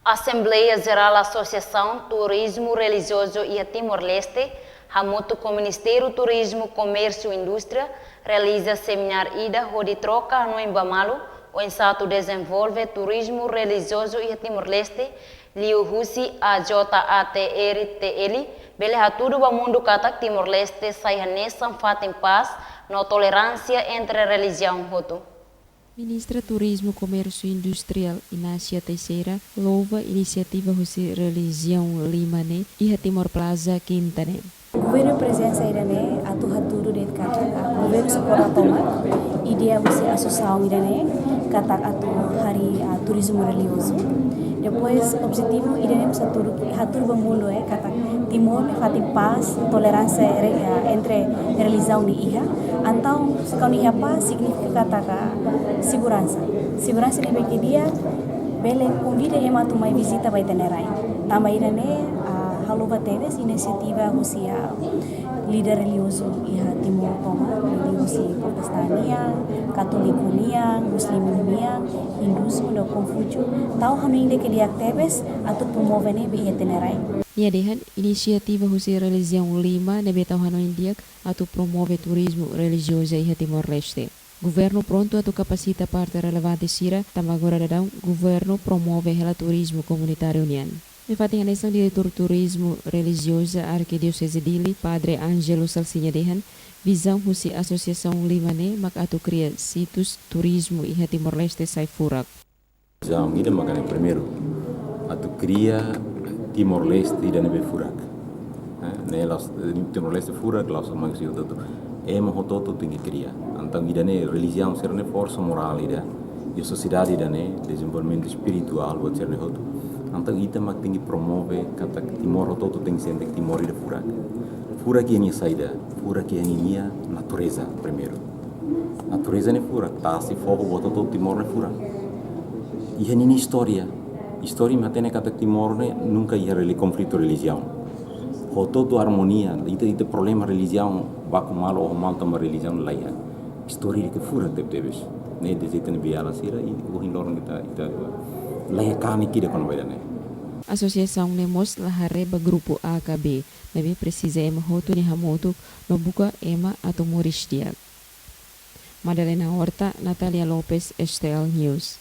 Assembleia Geral Associação Turismo Religioso e Timor-Leste, Ramoto com Ministério Turismo, Comércio e Indústria, realiza seminário ida de troca no Embamalo, o Ensato desenvolve turismo religioso e Timor-Leste, Liu Husi, a JATRTL, beleza tudo o mundo katak Timor-Leste, sai sanfat em paz, no tolerância entre religião Hutu. Ministra Turismo, Comércio Industrial Inácia Teixeira louva a iniciativa Husi Religião Limane e Timor Plaza Quintané. O governo presença irane atu haturu de kata o governo sepora toma ideia Husi associação irane kata atu hari turismo religioso. Depois objetivo irane saturu haturu mundo kata Timor fati paz tolerância entre religião ni iha antau sekau ni apa significa kata segurança ni bagi dia bele convida ematu mai visita vai tenerai tambah irane halo bateves inisiativa Husia líder religioso iha Timor Toma religiosi Protestania, Katolikunia, Muslimunia, Hinduismo dan Konfuciu tahu hanu inde que dia actives atau promovene be iha tenerai. Ia dehan inisiativa Husi Religião Lima nebe tahu hanu indiak atau promove turismo religioso iha Timor-Leste. Governo pronto a capacita parte relevante sira, tamagora dadão, governo promove o turismo comunitário união. Me fatinha nessa diretor turismo religiosa Arquidiocese Dili, Padre Angelo Salsinha Dehan, visão Husi Associação Limane, mak atu cria situs turismo e Timor-Leste sai furak. Já ida makanya primeiro, atu cria Timor-Leste dan nebe furak. Timor-Leste furak langsung maksud itu. Ema hototo tinggi cria. Antang idane religião serne força moral ida. E sociedade idane desenvolvimento espiritual buat serne hoto. Antang ita mak tinggi promove kata Timor hototo tinggi sente Timor ida furak. Furak ini saida, furak ini ia natureza primeiro. Natureza ne furak, tasi fogo hototo Timor ne furak. Ia ini história. História matene kata Timor ne nunca ia conflito religião. Hototo harmonia, ita problema religião, baku malo o mal tambah religião lain. História que furak tebes. Ne desita ne biala sira e o hindorong kita lain kani kida kon baidane. Associação Nemos lahareba grupo AKB, nabi precisa ema hotu ni hamotu no buka ema atau Moristia. Madalena Horta, Natalia Lopes, STL News.